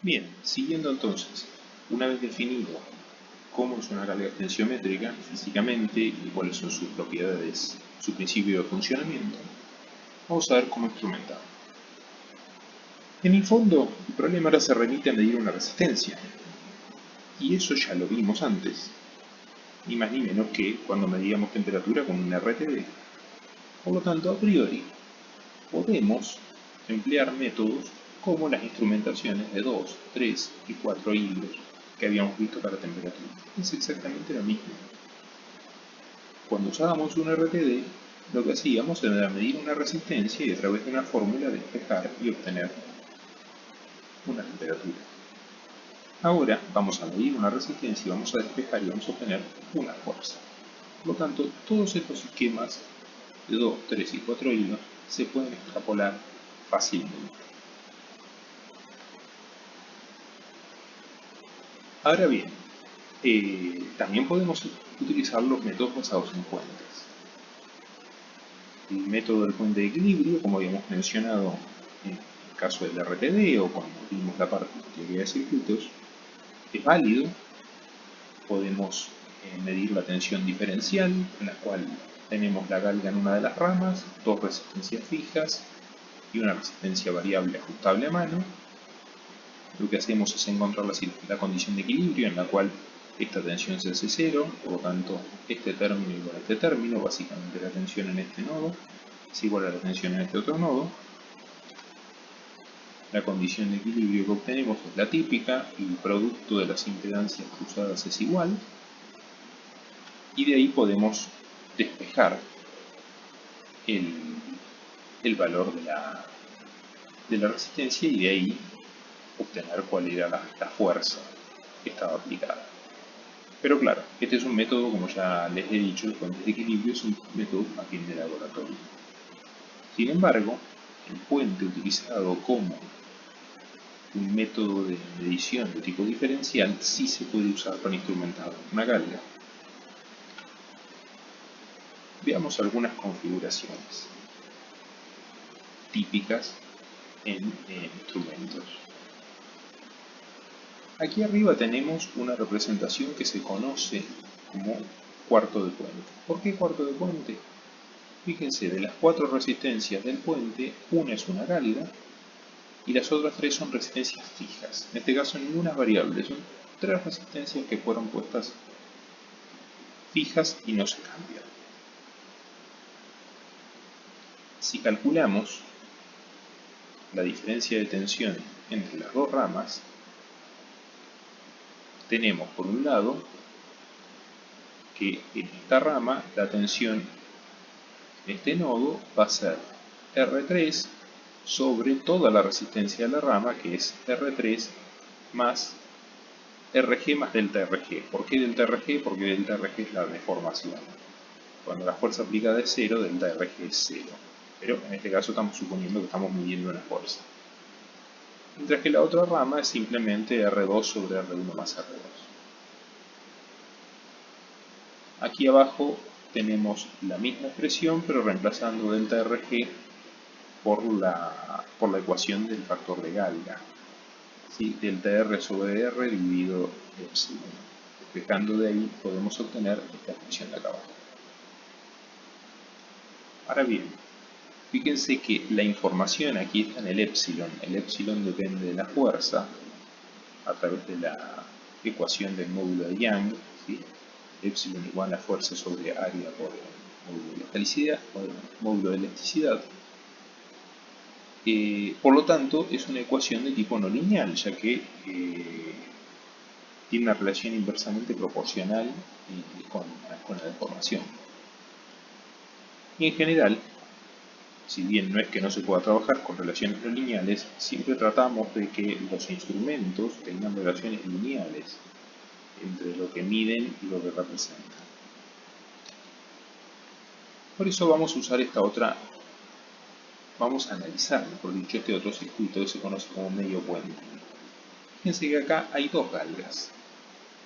Bien, siguiendo entonces, una vez definido cómo es una carga tensiométrica físicamente y cuáles son sus propiedades, su principio de funcionamiento, vamos a ver cómo instrumentarlo. En el fondo, el problema ahora se remite a medir una resistencia, y eso ya lo vimos antes, ni más ni menos que cuando medíamos temperatura con un RTD. Por lo tanto, a priori, podemos emplear métodos como las instrumentaciones de 2, 3 y 4 hilos que habíamos visto para temperatura. Es exactamente lo mismo. Cuando usábamos un RTD, lo que hacíamos era medir una resistencia y a través de una fórmula despejar y obtener una temperatura. Ahora vamos a medir una resistencia y vamos a despejar y vamos a obtener una fuerza. Por lo tanto, todos estos esquemas de 2, 3 y 4 hilos se pueden extrapolar fácilmente. Ahora bien, también podemos utilizar los métodos basados en puentes. El método del puente de equilibrio, como habíamos mencionado en el caso del RTD o cuando vimos la parte de teoría de circuitos, es válido. Podemos medir la tensión diferencial, en la cual tenemos la galga en una de las ramas, dos resistencias fijas y una resistencia variable ajustable a mano. Lo que hacemos es encontrar la condición de equilibrio en la cual esta tensión se hace cero, por lo tanto este término igual a este término, básicamente la tensión en este nodo es igual a la tensión en este otro nodo. La condición de equilibrio que obtenemos es la típica y el producto de las impedancias cruzadas es igual, y de ahí podemos despejar el valor de la resistencia y de ahí obtener cuál era la fuerza que estaba aplicada. Pero claro, este es un método, como ya les he dicho, el puente de equilibrio es un método más bien de laboratorio. Sin embargo, el puente utilizado como un método de medición de tipo diferencial sí se puede usar para instrumentar una carga. Veamos algunas configuraciones típicas en instrumentos. Aquí arriba tenemos una representación que se conoce como cuarto de puente. ¿Por qué cuarto de puente? Fíjense, de las 4 resistencias del puente, una es una cálida y las otras 3 son resistencias fijas. En este caso ninguna es variable, son 3 resistencias que fueron puestas fijas y no se cambian. Si calculamos la diferencia de tensión entre las dos ramas, tenemos por un lado que en esta rama la tensión en este nodo va a ser R3 sobre toda la resistencia de la rama, que es R3 más RG más delta RG. ¿Por qué delta RG? Porque delta RG es la deformación. Cuando la fuerza aplicada es 0, delta RG es 0. Pero en este caso estamos suponiendo que estamos midiendo una fuerza. Mientras que la otra rama es simplemente R2 sobre R1 más R2. Aquí abajo tenemos la misma expresión, pero reemplazando delta RG por la ecuación del factor de Galga. ¿Sí? Delta R sobre R dividido epsilon. Despejando de ahí podemos obtener esta expresión de acá abajo. Ahora bien, fíjense que la información aquí está en el epsilon. El epsilon depende de la fuerza a través de la ecuación del módulo de Young. ¿Sí? Epsilon igual a fuerza sobre área por el módulo de elasticidad. Por lo tanto, es una ecuación de tipo no lineal, ya que tiene una relación inversamente proporcional con la deformación. Y en general, si bien no es que no se pueda trabajar con relaciones no lineales, siempre tratamos de que los instrumentos tengan relaciones lineales entre lo que miden y lo que representan. Por eso vamos a usar vamos a analizar, mejor dicho, este otro circuito que se conoce como medio puente. Fíjense que acá hay dos galgas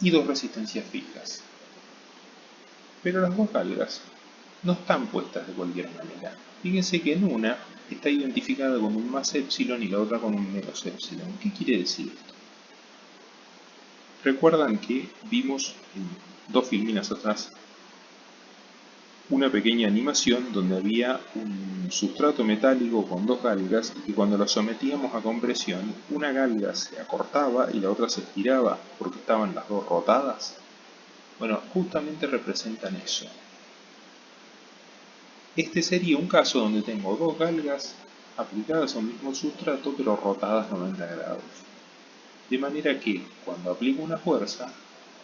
y dos resistencias fijas. Pero las dos galgas no están puestas de cualquier manera. Fíjense que en una está identificada con un más epsilon y la otra con un menos epsilon. ¿Qué quiere decir esto? Recuerdan que vimos en 2 filminas atrás una pequeña animación donde había un sustrato metálico con 2 galgas y cuando lo sometíamos a compresión, una galga se acortaba y la otra se estiraba porque estaban las dos rotadas. Bueno, justamente representan eso. Este sería un caso donde tengo 2 galgas aplicadas a un mismo sustrato pero rotadas 90 grados. De manera que, cuando aplico una fuerza,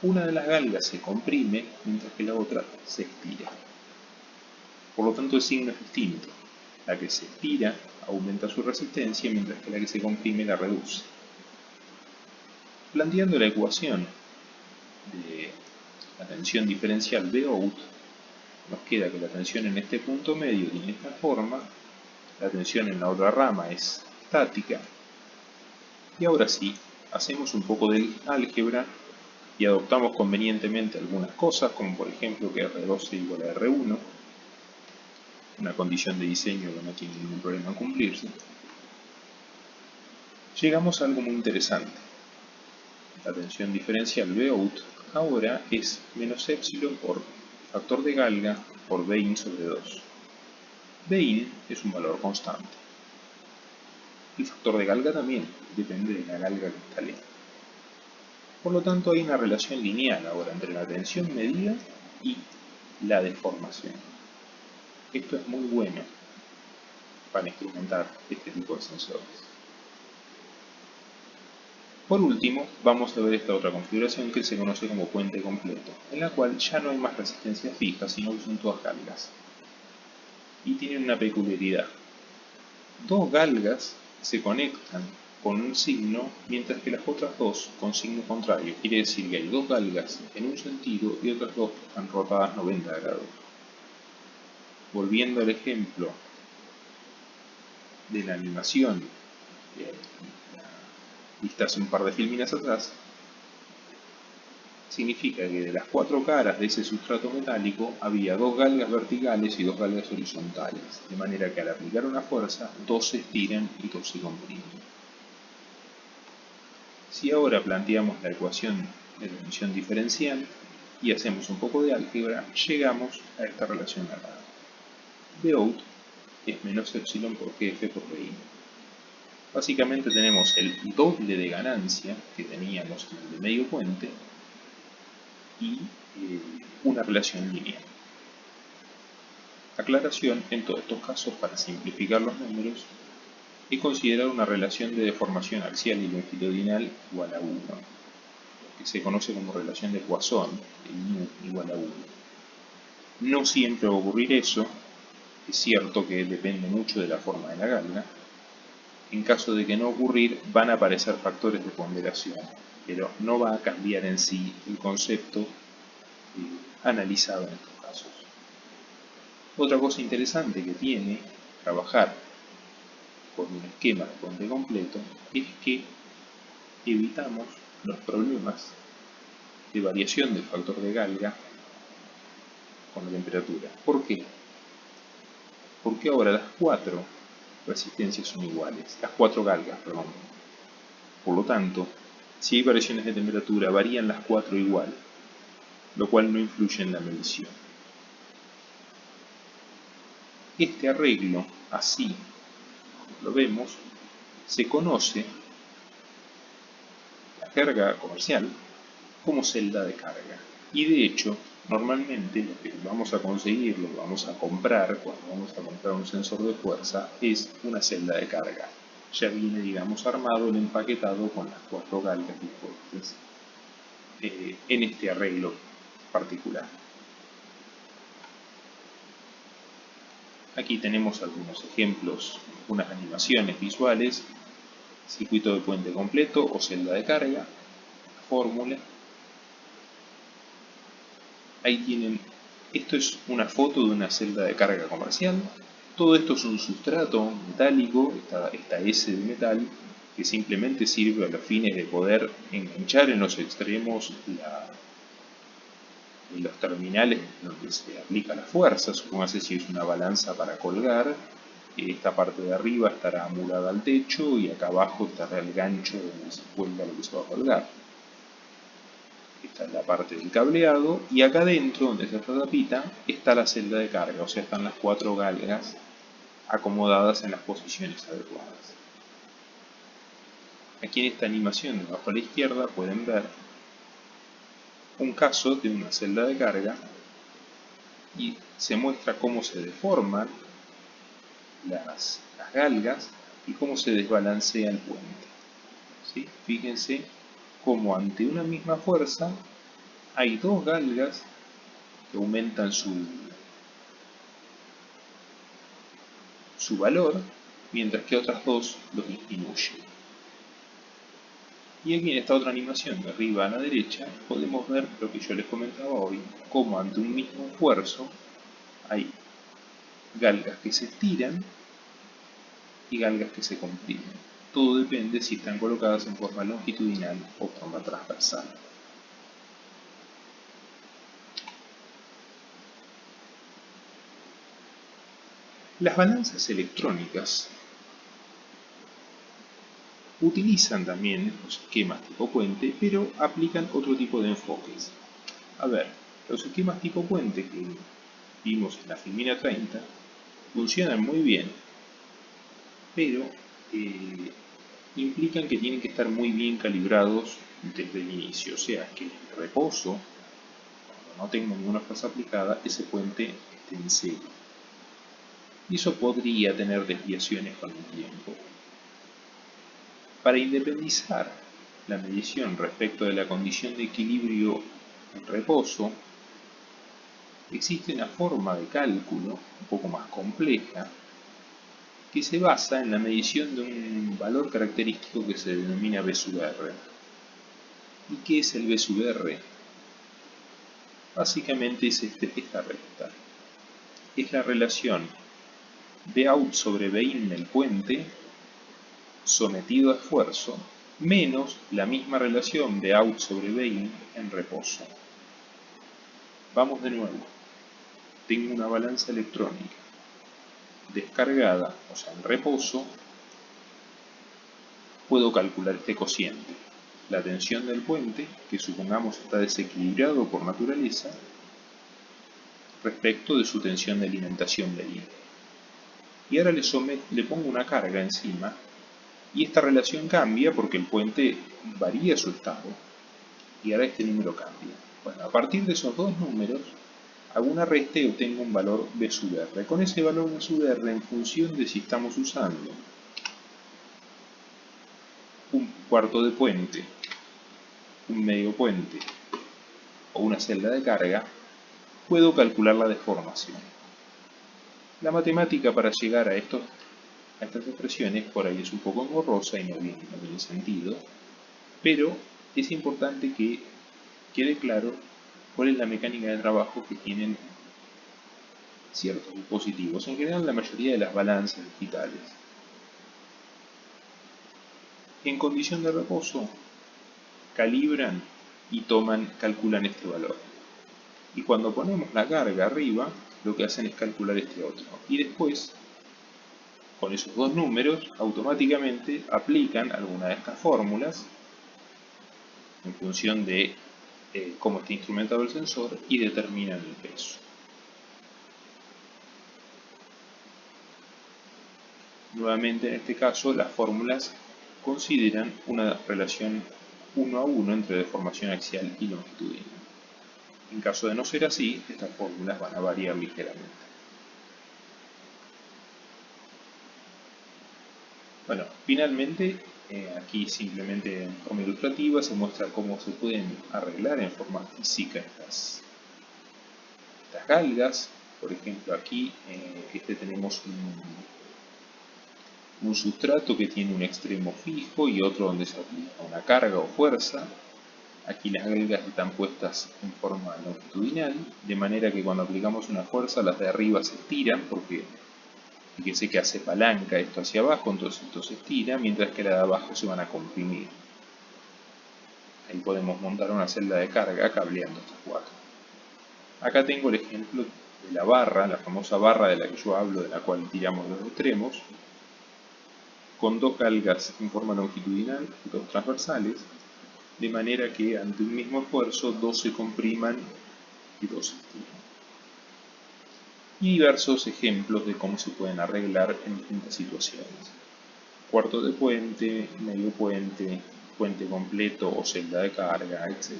una de las galgas se comprime mientras que la otra se estira. Por lo tanto el signo es distinto. La que se estira aumenta su resistencia mientras que la que se comprime la reduce. Planteando la ecuación de la tensión diferencial Biot, nos queda que la tensión en este punto medio tiene esta forma, la tensión en la otra rama es estática, y ahora sí, hacemos un poco de álgebra y adoptamos convenientemente algunas cosas, como por ejemplo que R2 es igual a R1, una condición de diseño que no tiene ningún problema en cumplirse. Llegamos a algo muy interesante. La tensión diferencial Biot ahora es menos epsilon por factor de galga por Bin sobre 2. Bin es un valor constante. El factor de galga también depende de la galga que instalé. Por lo tanto hay una relación lineal ahora entre la tensión medida y la deformación. Esto es muy bueno para instrumentar este tipo de sensores. Por último, vamos a ver esta otra configuración que se conoce como puente completo, en la cual ya no hay más resistencia fija, sino que son todas galgas. Y tienen una peculiaridad. 2 galgas se conectan con un signo, mientras que las otras 2 con signo contrario. Quiere decir que hay 2 galgas en un sentido y otras 2 que están rotadas 90 grados. Volviendo al ejemplo de la animación vista hace un par de filminas atrás, significa que de las 4 caras de ese sustrato metálico había 2 galgas verticales y 2 galgas horizontales, de manera que al aplicar una fuerza, 2 se estiran y 2 se comprimen. Si ahora planteamos la ecuación de la tensión diferencial y hacemos un poco de álgebra, llegamos a esta relación acá. Biot es menos epsilon por Gf por Bi. Básicamente tenemos el doble de ganancia que teníamos en el de medio puente y una relación lineal. Aclaración: en todos estos casos, para simplificar los números, he considerado una relación de deformación axial y longitudinal igual a 1, que se conoce como relación de Poisson, el nu igual a 1. No siempre va a ocurrir eso, es cierto que depende mucho de la forma de la galga. En caso de que no ocurrir, van a aparecer factores de ponderación, pero no va a cambiar en sí el concepto analizado en estos casos. Otra cosa interesante que tiene trabajar con un esquema de puente completo es que evitamos los problemas de variación del factor de galga con la temperatura. ¿Por qué? Porque ahora las 4 resistencias son iguales, las 4 galgas, perdón. Por lo tanto, si hay variaciones de temperatura, varían las 4 igual, lo cual no influye en la medición. Este arreglo, así como lo vemos, se conoce la carga comercial como celda de carga. Y de hecho, normalmente lo que vamos a conseguir, lo que vamos a comprar cuando vamos a comprar un sensor de fuerza es una celda de carga. Ya viene, digamos, armado el empaquetado con las 4 galgas dispuestas en este arreglo particular. Aquí tenemos algunos ejemplos, unas animaciones visuales, circuito de puente completo o celda de carga, fórmula. Ahí tienen, esto es una foto de una celda de carga comercial. Todo esto es un sustrato metálico, esta S de metal, que simplemente sirve a los fines de poder enganchar en los extremos los terminales donde se aplica la fuerza. Supóngase si es una balanza para colgar, esta parte de arriba estará amurada al techo y acá abajo estará el gancho donde se cuelga lo que se va a colgar. esta es la parte del cableado, y acá adentro, donde está esta tapita, está la celda de carga, o sea, están las 4 galgas acomodadas en las posiciones adecuadas. Aquí en esta animación de abajo a la izquierda pueden ver un caso de una celda de carga y se muestra cómo se deforman las galgas y cómo se desbalancea el puente. ¿Sí? Fíjense cómo ante una misma fuerza hay 2 galgas que aumentan su valor, mientras que otras 2 lo disminuyen. Y aquí en esta otra animación de arriba a la derecha podemos ver lo que yo les comentaba hoy, cómo ante un mismo esfuerzo hay galgas que se estiran y galgas que se comprimen. Todo depende si están colocadas en forma longitudinal o forma transversal. Las balanzas electrónicas utilizan también los esquemas tipo puente, pero aplican otro tipo de enfoques. A ver, los esquemas tipo puente que vimos en la Filmina 30 funcionan muy bien, pero implican que tienen que estar muy bien calibrados desde el inicio, o sea que en el reposo, cuando no tengo ninguna fuerza aplicada, ese puente esté en cero. Y eso podría tener desviaciones con el tiempo. Para independizar la medición respecto de la condición de equilibrio en reposo, existe una forma de cálculo un poco más compleja que se basa en la medición de un valor característico que se denomina B sub R. ¿Y qué es el B sub R? Básicamente es esta recta. Es la relación B out sobre B in en el puente sometido a esfuerzo menos la misma relación B out sobre B in en reposo. Vamos de nuevo. Tengo una balanza electrónica descargada, o sea, en reposo. Puedo calcular este cociente, la tensión del puente, que supongamos está desequilibrado por naturaleza, respecto de su tensión de alimentación de línea. Y ahora le pongo una carga encima, y esta relación cambia porque el puente varía su estado, y ahora este número cambia. Bueno, a partir de esos 2 números, hago una resta y obtengo un valor B sub R. Con ese valor B sub R, en función de si estamos usando un cuarto de puente, un medio puente o una celda de carga, puedo calcular la deformación. La matemática para llegar a estas expresiones por ahí es un poco engorrosa y no tiene sentido, pero es importante que quede claro cuál es la mecánica de trabajo que tienen ciertos dispositivos, en general la mayoría de las balanzas digitales. En condición de reposo, calibran y calculan este valor. Y cuando ponemos la carga arriba, lo que hacen es calcular este otro. Y después, con esos 2 números, automáticamente aplican alguna de estas fórmulas en función de cómo está instrumentado el sensor y determinan el peso. Nuevamente, en este caso, las fórmulas consideran una relación 1 a 1 entre deformación axial y longitudinal. En caso de no ser así, estas fórmulas van a variar ligeramente. Bueno, finalmente, aquí simplemente en forma ilustrativa se muestra cómo se pueden arreglar en forma física estas galgas. Por ejemplo, aquí tenemos un sustrato que tiene un extremo fijo y otro donde se aplica una carga o fuerza. Aquí las galgas están puestas en forma longitudinal, de manera que cuando aplicamos una fuerza las de arriba se estiran, porque fíjense que hace palanca esto hacia abajo, entonces esto se estira, mientras que las de abajo se van a comprimir. Ahí podemos montar una celda de carga cableando estas 4. Acá tengo el ejemplo de la barra, la famosa barra de la que yo hablo, de la cual tiramos los extremos, con 2 galgas en forma longitudinal y 2 transversales, de manera que ante un mismo esfuerzo dos se compriman y dos se estiren. Y diversos ejemplos de cómo se pueden arreglar en distintas situaciones. Cuarto de puente, medio puente, puente completo o celda de carga, etc.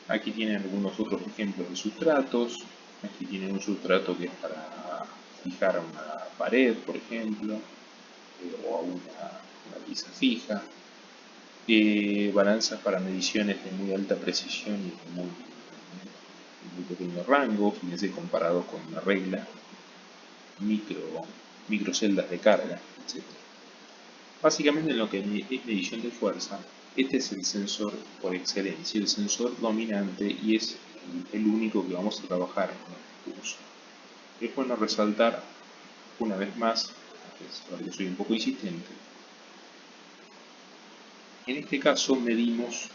Aquí tienen algunos otros ejemplos de sustratos. Aquí tienen un sustrato que es para fijar una pared, por ejemplo, o a una pieza fija. Balanzas para mediciones de muy alta precisión y de muy pequeño rango, fíjense, comparado con una regla, microceldas de carga, etc. Básicamente en lo que es medición de fuerza, este es el sensor por excelencia, el sensor dominante, y es el único que vamos a trabajar en este curso. Es bueno resaltar una vez más, ahora que soy un poco insistente, en este caso medimos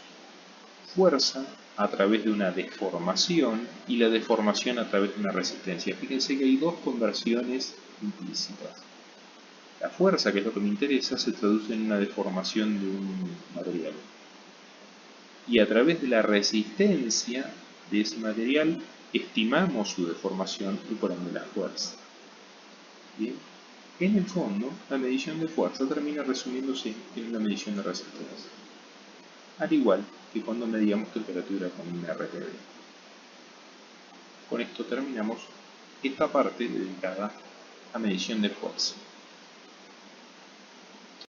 fuerza a través de una deformación y la deformación a través de una resistencia. Fíjense que hay dos conversiones implícitas. La fuerza, que es lo que me interesa, se traduce en una deformación de un material. Y a través de la resistencia de ese material estimamos su deformación y por ende la fuerza. Bien. En el fondo, la medición de fuerza termina resumiéndose en una medición de resistencia, al igual que cuando medíamos temperatura con un RTD. Con esto terminamos esta parte dedicada a medición de fuerza.